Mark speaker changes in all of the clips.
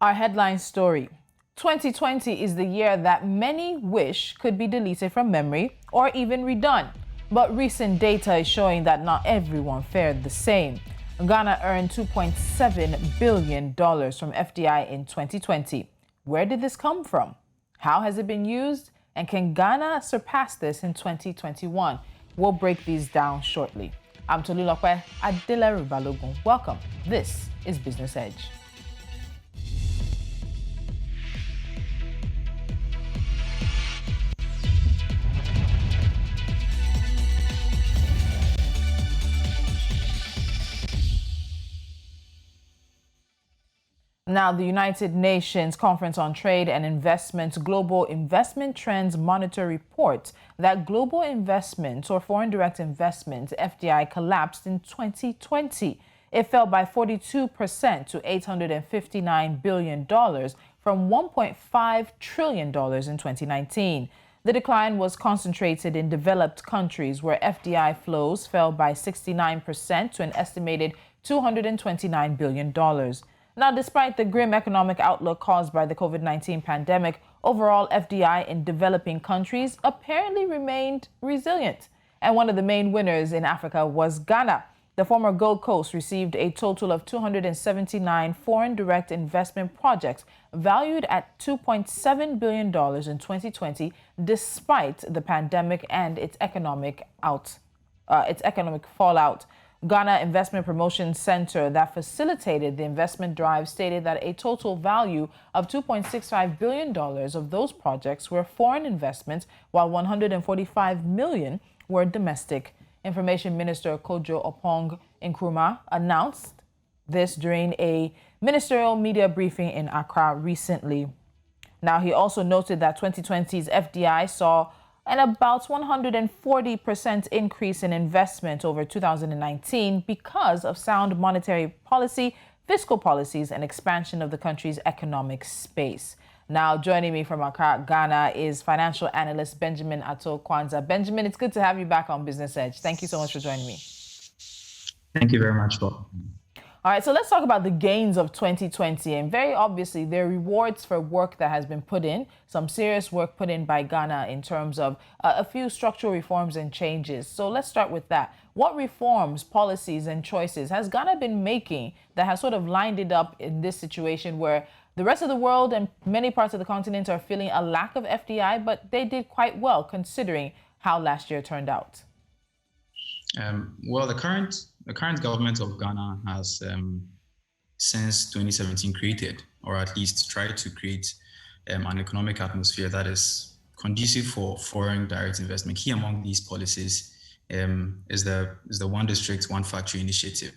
Speaker 1: Our headline story. 2020 is the year that many wish could be deleted from memory or even redone. But recent data is showing that not everyone fared the same. Ghana earned $2.7 billion from FDI in 2020. Where did this come from? How has it been used? And can Ghana surpass this in 2021? We'll break these down shortly. I'm Tolulope Adeleru-Balogun. Welcome. This is Business Edge. Now, the United Nations Conference on Trade and Investment's Global Investment Trends Monitor reports that global investment or foreign direct investment, FDI, collapsed in 2020. It fell by 42% to $859 billion from $1.5 trillion in 2019. The decline was concentrated in developed countries where FDI flows fell by 69% to an estimated $229 billion. Now, despite the grim economic outlook caused by the COVID-19 pandemic, overall FDI in developing countries apparently remained resilient. And one of the main winners in Africa was Ghana. The former Gold Coast received a total of 279 foreign direct investment projects valued at $2.7 billion in 2020, despite the pandemic and its economic fallout. Ghana Investment Promotion Center that facilitated the investment drive stated that a total value of $2.65 billion of those projects were foreign investments, while $145 million were domestic. Information Minister Kojo Opong Nkrumah announced this during a ministerial media briefing in Accra recently. Now, he also noted that 2020's FDI saw an about 140% increase in investment over 2019 because of sound monetary policy, fiscal policies, and expansion of the country's economic space. Now, joining me from Accra, Ghana, is financial analyst Benjamin Ato Quansah. Benjamin, it's good to have you back on Business Edge. Thank you so much for joining me.
Speaker 2: Thank you very much, Bob.
Speaker 1: All right, so let's talk about the gains of 2020. And very obviously, there are rewards for work that has been put in, some serious work put in by Ghana in terms of a few structural reforms and changes. So let's start with that. What reforms, policies, and choices has Ghana been making that has sort of lined it up in this situation where the rest of the world and many parts of the continent are feeling a lack of FDI, but they did quite well considering how last year turned out?
Speaker 2: Well, the current government of Ghana has, since 2017, created, or at least tried to create, an economic atmosphere that is conducive for foreign direct investment. Key among these policies is the One District, One Factory initiative,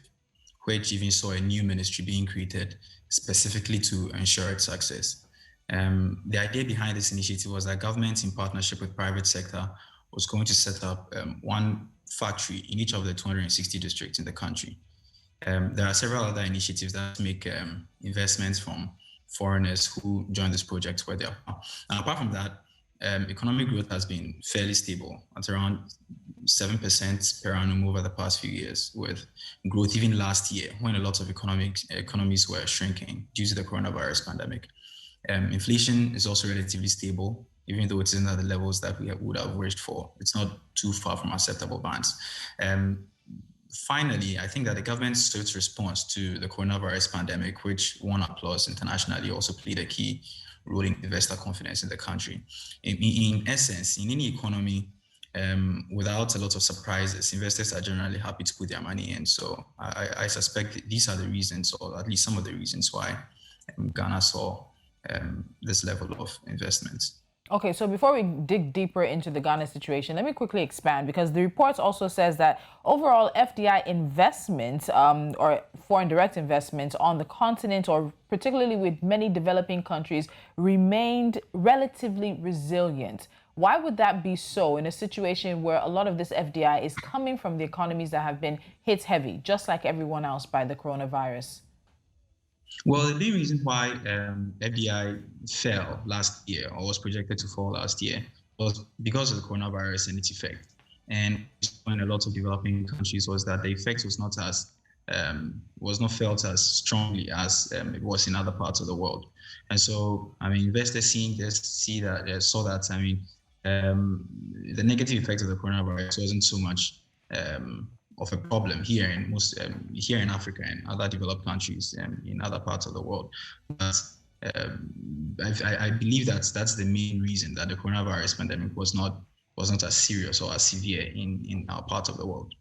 Speaker 2: which even saw a new ministry being created specifically to ensure its success. The idea behind this initiative was that government, in partnership with private sector, was going to set up one factory in each of the 260 districts in the country. There are several other initiatives that make investments from foreigners who join this project where they are. And apart from that, economic growth has been fairly stable at around 7% per annum over the past few years, with growth even last year when a lot of economies were shrinking due to the coronavirus pandemic. Inflation is also relatively stable, even though it's not at the levels that we would have wished for. It's not too far from acceptable bands. Finally, I think that the government's swift response to the coronavirus pandemic, which won applause internationally, also played a key role in investor confidence in the country. In essence, in any economy, without a lot of surprises, investors are generally happy to put their money in. So I suspect these are the reasons, or at least some of the reasons why Ghana saw this level of investments.
Speaker 1: Okay, so before we dig deeper into the Ghana situation, let me quickly expand, because the report also says that overall FDI investment or foreign direct investment on the continent, or particularly with many developing countries, remained relatively resilient. Why would that be so in a situation where a lot of this FDI is coming from the economies that have been hit heavy, just like everyone else, by the coronavirus?
Speaker 2: Well, the main reason why FDI fell last year, or was projected to fall last year, was because of the coronavirus and its effect. And in a lot of developing countries was that the effect was not as was not felt as strongly as it was in other parts of the world. And so, I mean, investors saw that, I mean, the negative effects of the coronavirus wasn't so much of a problem here in here in Africa and other developed countries in other parts of the world. But I believe that's the main reason that the coronavirus pandemic was not as serious or as severe in our part of the world.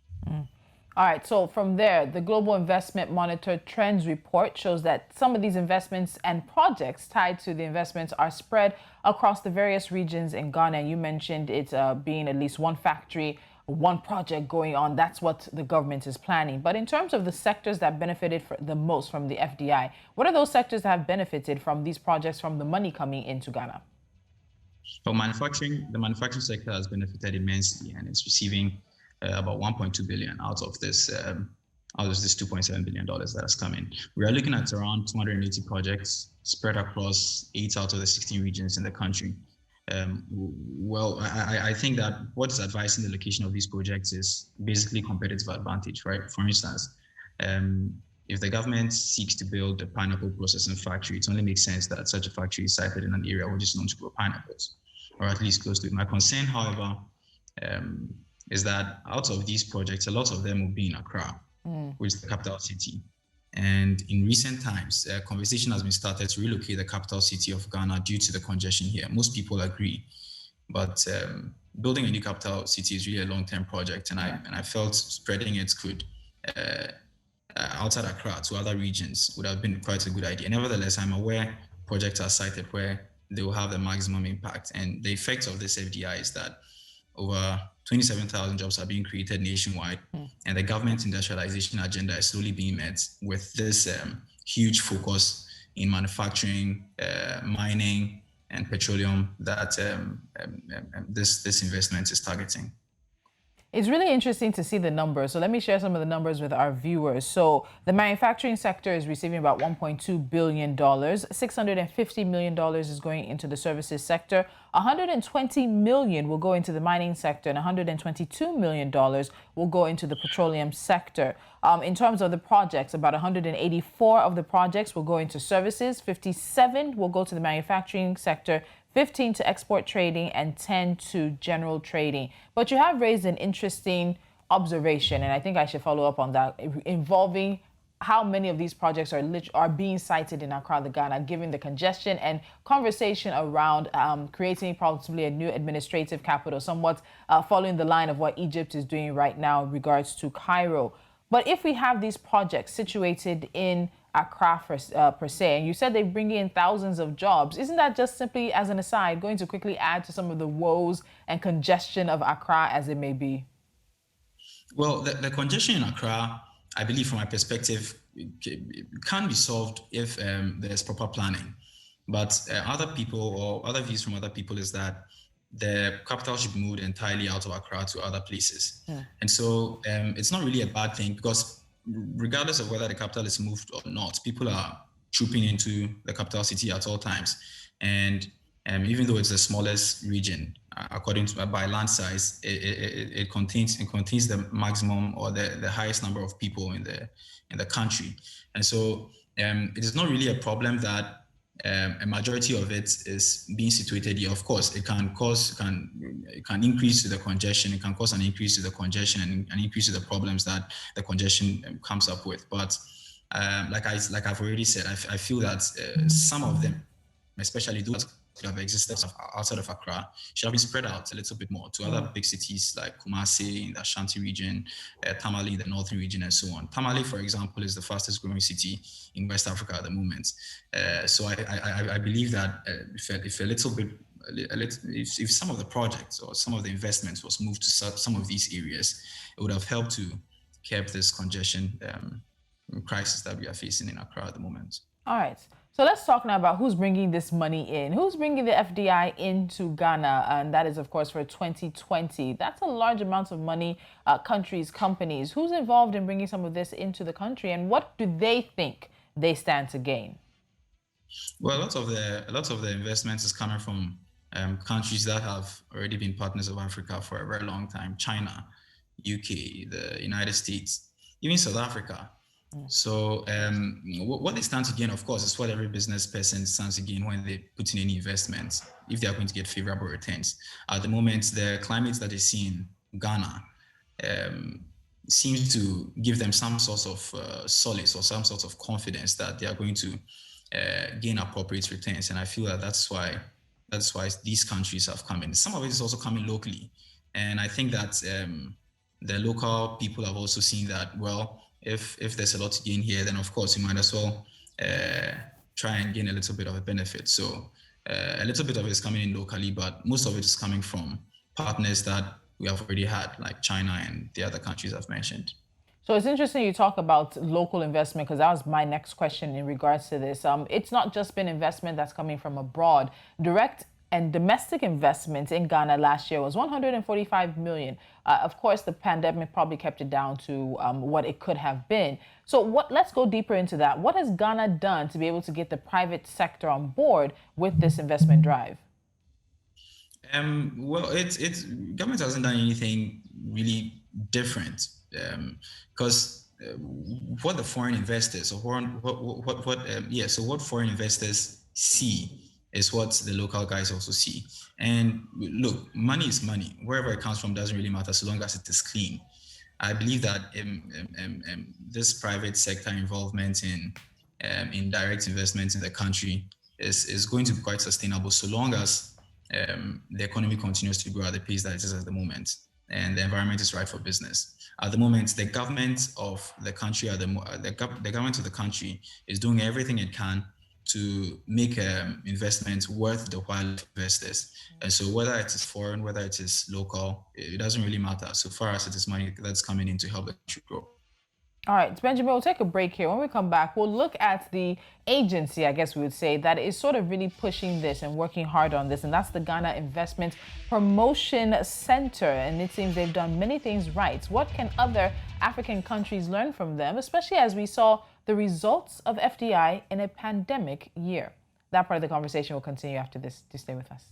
Speaker 1: All right, so from there, the Global Investment Monitor Trends Report shows that some of these investments and projects tied to the investments are spread across the various regions in Ghana. You mentioned it being at least one factory, one project going on. That's what the government is planning. But in terms of the sectors that benefited the most from the FDI, what are those sectors that have benefited from these projects, from the money coming into Ghana?
Speaker 2: So the manufacturing sector has benefited immensely, and it's receiving about 1.2 billion out of this $2.7 billion that has come in. We are looking at around 280 projects spread across 8 out of the 16 regions in the country. I think that what is advising the location of these projects is basically competitive advantage, right? For instance, if the government seeks to build a pineapple processing factory, it only makes sense that such a factory is sited in an area which is known to grow pineapples, or at least close to it. My concern, however, is that out of these projects, a lot of them will be in Accra, which is the capital city. And in recent times, a conversation has been started to relocate the capital city of Ghana due to the congestion here. Most people agree, but building a new capital city is really a long-term project, and I felt spreading it could outside Accra to other regions would have been quite a good idea. Nevertheless, I'm aware projects are cited where they will have the maximum impact, and the effect of this FDI is that over 27,000 jobs are being created nationwide, and the government industrialization agenda is slowly being met with this huge focus in manufacturing, mining, and petroleum that this investment is targeting.
Speaker 1: It's really interesting to see the numbers. So let me share some of the numbers with our viewers. So the manufacturing sector is receiving about $1.2 billion. $650 million is going into the services sector. $120 million will go into the mining sector, and $122 million will go into the petroleum sector. In terms of the projects, about 184 of the projects will go into services, 57 will go to the manufacturing sector, 15 to export trading, and 10 to general trading. But you have raised an interesting observation, and I think I should follow up on that, involving how many of these projects are being cited in Accra, Ghana, given the congestion and conversation around creating possibly a new administrative capital, somewhat following the line of what Egypt is doing right now in regards to Cairo. But if we have these projects situated in Accra per se, and you said they bring in thousands of jobs, isn't that just simply, as an aside, going to quickly add to some of the woes and congestion of Accra as it may be?
Speaker 2: Well, the congestion in Accra, I believe from my perspective, can be solved if there's proper planning. But other views from other people is that the capital should be moved entirely out of Accra to other places. And so it's not really a bad thing, because regardless of whether the capital is moved or not, people are trooping into the capital city at all times. And even though it's the smallest region, according to by land size, it contains the maximum or the highest number of people in the country. And so it is not really a problem that a majority of it is being situated here. Of course, it can increase to the congestion. It can cause an increase to the congestion and an increase to the problems that the congestion comes up with. But like I've already said, I feel that some of them, especially those that have existed outside of Accra, should have been spread out a little bit more to other big cities like Kumasi in the Ashanti region, Tamale in the northern region, and so on. Tamale, for example, is the fastest growing city in West Africa at the moment. So I believe that if some of the projects or some of the investments was moved to some of these areas, it would have helped to curb this congestion crisis that we are facing in Accra at the moment.
Speaker 1: All right. So let's talk now about who's bringing this money in. Who's bringing the FDI into Ghana? And that is, of course, for 2020. That's a large amount of money, countries, companies. Who's involved in bringing some of this into the country, and what do they think they stand to gain?
Speaker 2: Well, a lot of the investments is coming from countries that have already been partners of Africa for a very long time: China, UK, the United States, even South Africa. So what they stand to gain, of course, is what every business person stands to gain when they put in any investments, if they are going to get favorable returns. At the moment, the climate that they see in Ghana seems to give them some sort of solace or some sort of confidence that they are going to gain appropriate returns. And I feel that that's why these countries have come in. Some of it is also coming locally. And I think that the local people have also seen that, well, if there's a lot to gain here, then of course you might as well try and gain a little bit of a benefit. So a little bit of it is coming in locally, but most of it is coming from partners that we have already had, like China and the other countries I've mentioned.
Speaker 1: So it's interesting you talk about local investment, because that was my next question in regards to this. It's not just been investment that's coming from abroad. Direct and domestic investment in Ghana last year was 145 million. Of course, the pandemic probably kept it down to what it could have been. So let's go deeper into that. What has Ghana done to be able to get the private sector on board with this investment drive?
Speaker 2: Well, it's government hasn't done anything really different, because what the foreign investors or what foreign investors see is what the local guys also see. And look, money is money. Wherever it comes from doesn't really matter so long as it is clean. I believe that this private sector involvement in direct investments in the country is going to be quite sustainable so long as the economy continues to grow at the pace that it is at the moment, and the environment is right for business. At the moment, the government of the country, the government of the country is doing everything it can to make investments worth the while of investors. And so whether it is foreign, whether it is local, it doesn't really matter so far as it is money that's coming in to help the country grow.
Speaker 1: All right, Benjamin, we'll take a break here. When we come back, we'll look at the agency, I guess we would say, that is sort of really pushing this and working hard on this, and that's the Ghana Investment Promotion Center. And it seems they've done many things right. What can other African countries learn from them, especially as we saw the results of FDI in a pandemic year? That part of the conversation will continue after this. Do stay with us.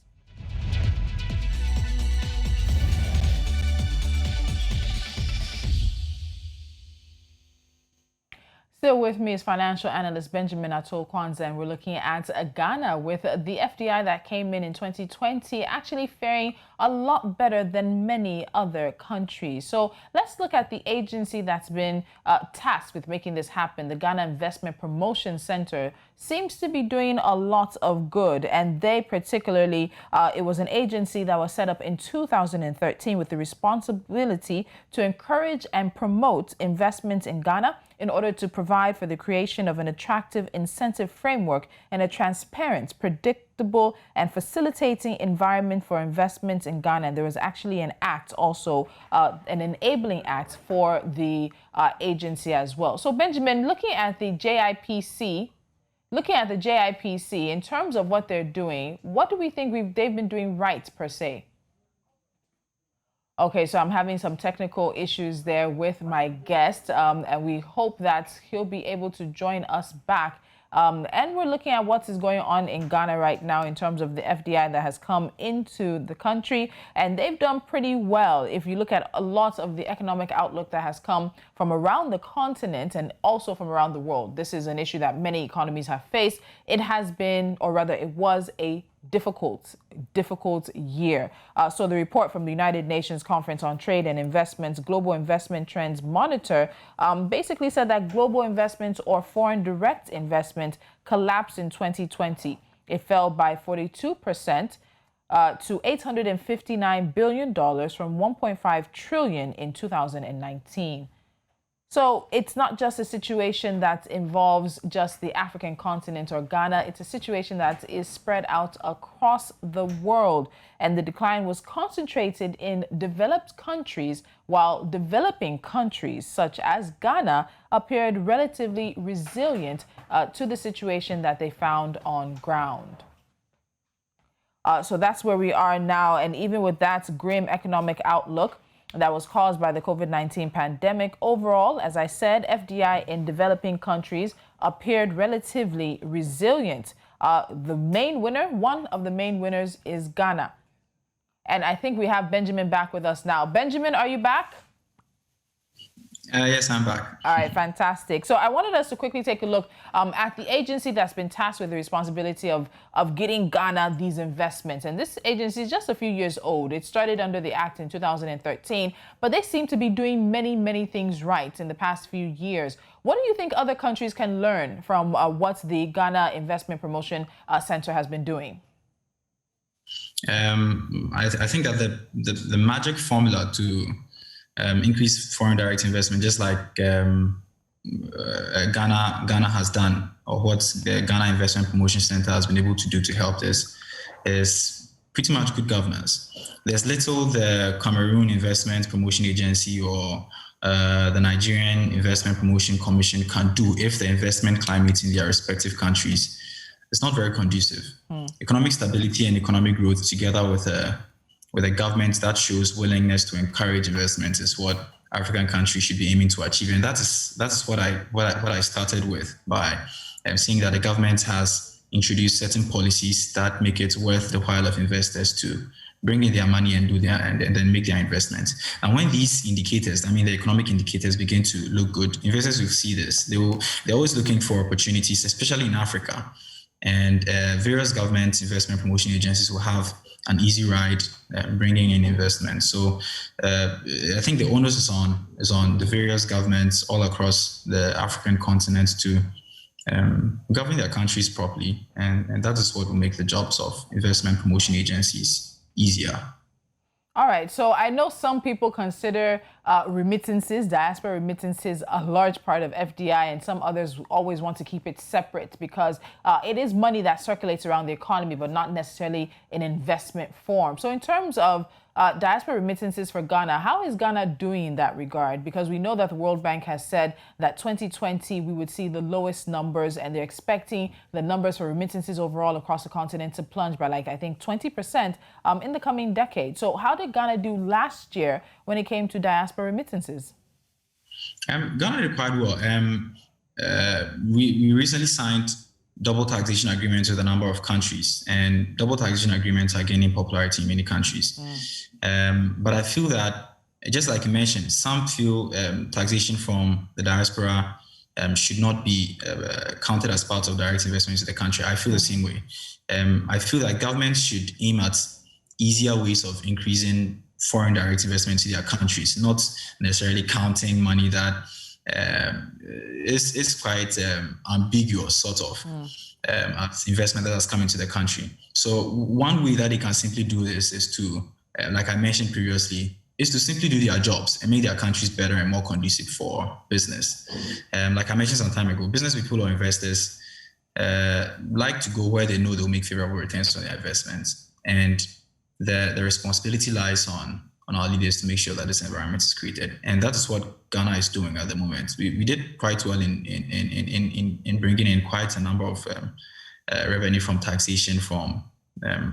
Speaker 1: Still with me is financial analyst Benjamin Ato Quansah, and we're looking at Ghana with the FDI that came in 2020 actually faring a lot better than many other countries. So let's look at the agency that's been tasked with making this happen. The Ghana Investment Promotion Center seems to be doing a lot of good, and they particularly, it was an agency that was set up in 2013 with the responsibility to encourage and promote investments in Ghana in order to provide for the creation of an attractive incentive framework and a transparent, predictable, and facilitating environment for investments in Ghana. And there was actually an act also, an enabling act for the agency as well. So Benjamin, looking at the JIPC, in terms of what they're doing, what do we think they've been doing right per se? Okay, so I'm having some technical issues there with my guest, and we hope that he'll be able to join us back. And we're looking at what is going on in Ghana right now in terms of the FDI that has come into the country, and they've done pretty well. If you look at a lot of the economic outlook that has come from around the continent and also from around the world, this is an issue that many economies have faced. It has been, or rather it was, a difficult year. So the report from the United Nations Conference on Trade and Investments Global Investment Trends Monitor basically said that global investments or foreign direct investment collapsed in 2020. It fell by 42% to $859 billion from $1.5 trillion in 2019. So it's not just a situation that involves just the African continent or Ghana. It's a situation that is spread out across the world. And the decline was concentrated in developed countries, while developing countries such as Ghana appeared relatively resilient to the situation that they found on ground. So that's where we are now. And even with that grim economic outlook that was caused by the COVID-19 pandemic, overall, as I said, FDI in developing countries appeared relatively resilient. The main winner, one of the main winners, is Ghana. And I think we have Benjamin back with us now. Benjamin, are you back?
Speaker 2: Yes, I'm back.
Speaker 1: All right, fantastic. So I wanted us to quickly take a look at the agency that's been tasked with the responsibility of getting Ghana these investments. And this agency is just a few years old. It started under the Act in 2013, but they seem to be doing many, many things right in the past few years. What do you think other countries can learn from what the Ghana Investment Promotion Center has been doing?
Speaker 2: I think that the magic formula to increase foreign direct investment, just like Ghana has done, or what the Ghana Investment Promotion Center has been able to do to help this, is pretty much good governance. There's little the Cameroon Investment Promotion Agency or the Nigerian Investment Promotion Commission can do if the investment climate in their respective countries is not very conducive. Economic stability and economic growth, together with a government that shows willingness to encourage investment, is what African countries should be aiming to achieve. And that's what I started with by seeing that the government has introduced certain policies that make it worth the while of investors to bring in their money and and then make their investments. And when these indicators, the economic indicators, begin to look good, investors will see this. They're always looking for opportunities, especially in Africa. And various government investment promotion agencies will have an easy ride bringing in investment. So I think the onus is on the various governments all across the African continent to govern their countries properly, and that is what will make the jobs of investment promotion agencies easier.
Speaker 1: All right, so I know some people consider remittances, diaspora remittances, a large part of FDI, and some others always want to keep it separate because it is money that circulates around the economy, but not necessarily in investment form. So in terms of diaspora remittances for Ghana, how is Ghana doing in that regard? Because we know that the World Bank has said that 2020 we would see the lowest numbers, and they're expecting the numbers for remittances overall across the continent to plunge by, like, I think 20% in the coming decade. So how did Ghana do last year when it came to diaspora remittances?
Speaker 2: Ghana did quite well. We recently signed double taxation agreements with a number of countries, and double taxation agreements are gaining popularity in many countries. But I feel that, just like you mentioned, some feel taxation from the diaspora should not be counted as part of direct investment into the country. I feel the same way. I feel that governments should aim at easier ways of increasing foreign direct investment to their countries, not necessarily counting money that is quite ambiguous, sort of, as investment that has come into the country. So one way that they can simply do this is to, like I mentioned previously, is to simply do their jobs and make their countries better and more conducive for business. Like I mentioned some time ago, business people or investors like to go where they know they'll make favorable returns on their investments. And the responsibility lies on our leaders to make sure that this environment is created. And that is what Ghana is doing at the moment. We did quite well in bringing in quite a number of revenue from taxation from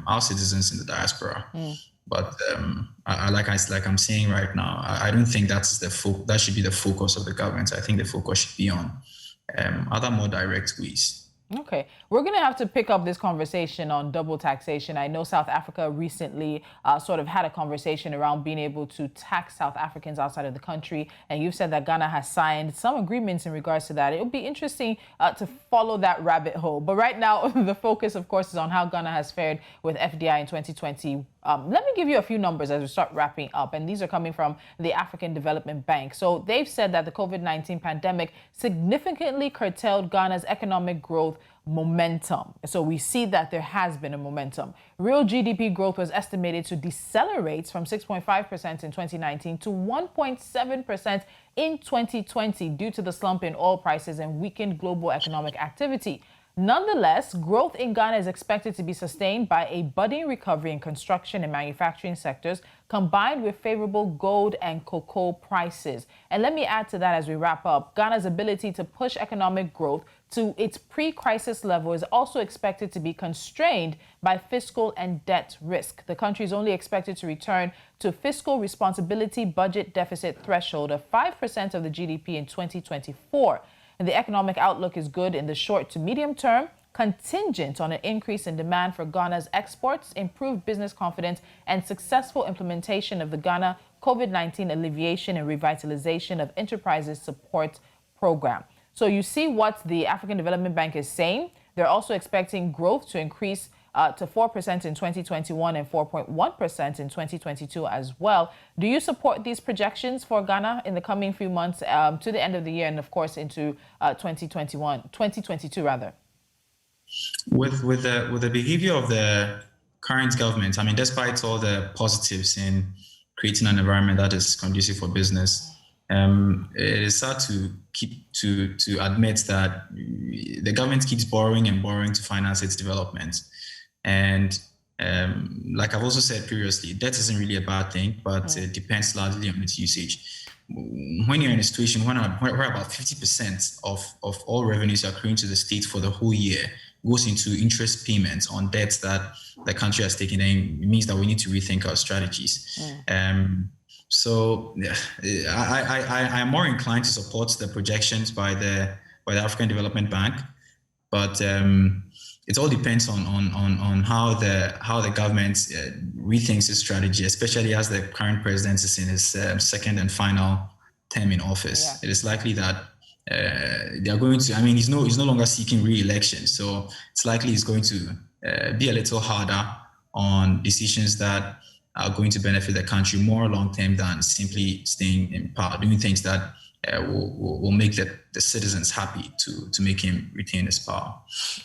Speaker 2: our citizens in the diaspora. But like I'm saying right now, I don't think that should be the focus of the government. I think the focus should be on other more direct ways.
Speaker 1: Okay, we're going to have to pick up this conversation on double taxation. I know South Africa recently sort of had a conversation around being able to tax South Africans outside of the country. And you've said that Ghana has signed some agreements in regards to that. It'll be interesting to follow that rabbit hole. But right now, the focus, of course, is on how Ghana has fared with FDI in 2020. Let me give you a few numbers as we start wrapping up, and these are coming from the African Development Bank. So they've said that the COVID-19 pandemic significantly curtailed Ghana's economic growth momentum. So we see that there has been a momentum. Real GDP growth was estimated to decelerate from 6.5% in 2019 to 1.7% in 2020 due to the slump in oil prices and weakened global economic activity. Nonetheless, growth in Ghana is expected to be sustained by a budding recovery in construction and manufacturing sectors, combined with favorable gold and cocoa prices. And let me add to that as we wrap up, Ghana's ability to push economic growth to its pre-crisis level is also expected to be constrained by fiscal and debt risk. The country is only expected to return to fiscal responsibility budget deficit threshold of 5% of the GDP in 2024. And the economic outlook is good in the short to medium term, contingent on an increase in demand for Ghana's exports, improved business confidence, and successful implementation of the Ghana COVID-19 Alleviation and Revitalization of Enterprises Support Program. So you see what the African Development Bank is saying. They're also expecting growth to increase to 4% in 2021 and 4.1% in 2022 as well. Do you support these projections for Ghana in the coming few months to the end of the year and, of course, into 2022 rather?
Speaker 2: With the behavior of the current government, I mean, despite all the positives in creating an environment that is conducive for business, it is sad to admit that the government keeps borrowing and borrowing to finance its development. And like I've also said previously, debt isn't really a bad thing, but it depends largely on its usage. When you're in a situation where about 50% of all revenues accruing to the state for the whole year goes into interest payments on debts that the country has taken, then it means that we need to rethink our strategies. So I am more inclined to support the projections by the African Development Bank, but it all depends on how the government rethinks its strategy, especially as the current president is in his second and final term in office. Yeah. It is likely that they are going to. I mean, he's no longer seeking re-election, so it's likely he's going to be a little harder on decisions that are going to benefit the country more long-term than simply staying in power, doing things that will make the citizens happy to make him retain his power.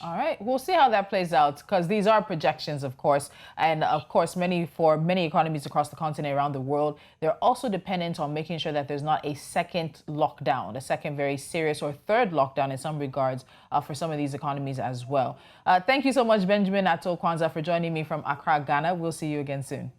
Speaker 1: All right, we'll see how that plays out, because these are projections, of course, and of course, for many economies across the continent, around the world, they're also dependent on making sure that there's not a second lockdown, a second very serious or third lockdown in some regards for some of these economies as well. Thank you so much, Benjamin Ato Quansah, for joining me from Accra, Ghana. We'll see you again soon.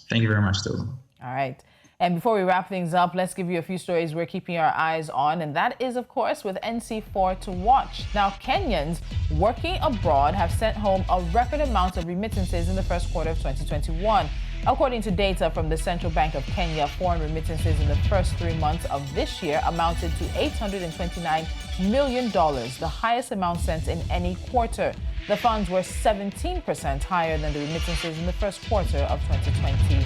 Speaker 2: Thank you very much, Tolu.
Speaker 1: All right. And before we wrap things up, let's give you a few stories we're keeping our eyes on. And that is, of course, with NC4 to watch. Now, Kenyans working abroad have sent home a record amount of remittances in the first quarter of 2021. According to data from the Central Bank of Kenya, foreign remittances in the first 3 months of this year amounted to $829 million, the highest amount sent in any quarter. The funds were 17% higher than the remittances in the first quarter of 2020.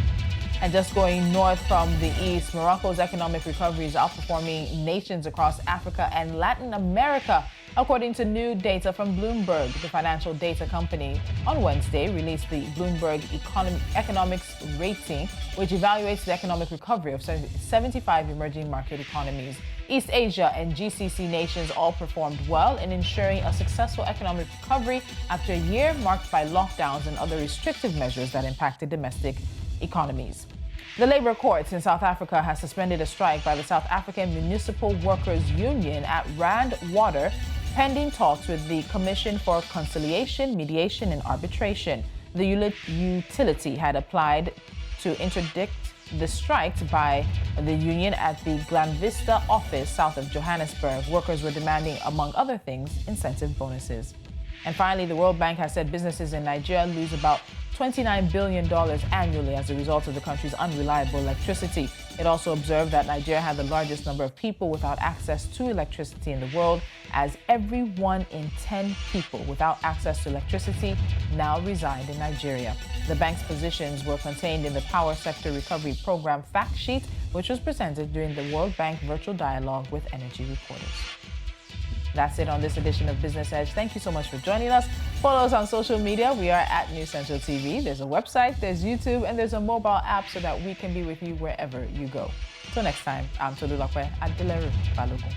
Speaker 1: And just going north from the east, Morocco's economic recovery is outperforming nations across Africa and Latin America, according to new data from Bloomberg. The financial data company on Wednesday released the Bloomberg Economics Rating, which evaluates the economic recovery of 75 emerging market economies. East Asia and GCC nations all performed well in ensuring a successful economic recovery after a year marked by lockdowns and other restrictive measures that impacted domestic economies. The Labour Courts in South Africa has suspended a strike by the South African Municipal Workers Union at Rand Water, pending talks with the Commission for Conciliation, Mediation and Arbitration. The utility had applied to interdict the strike by the union at the Glanvista office south of Johannesburg. Workers were demanding, among other things, incentive bonuses. And finally, the World Bank has said businesses in Nigeria lose about $29 billion annually as a result of the country's unreliable electricity. It also observed that Nigeria had the largest number of people without access to electricity in the world, as every 1 in 10 people without access to electricity now reside in Nigeria. The bank's positions were contained in the Power Sector Recovery Program fact sheet, which was presented during the World Bank Virtual Dialogue with Energy Reporters. That's it on this edition of Business Edge. Thank you so much for joining us. Follow us on social media. We are at News Central TV. There's a website, there's YouTube, and there's a mobile app so that we can be with you wherever you go. Till next time, I'm Tolulope Adeleru-Balogun.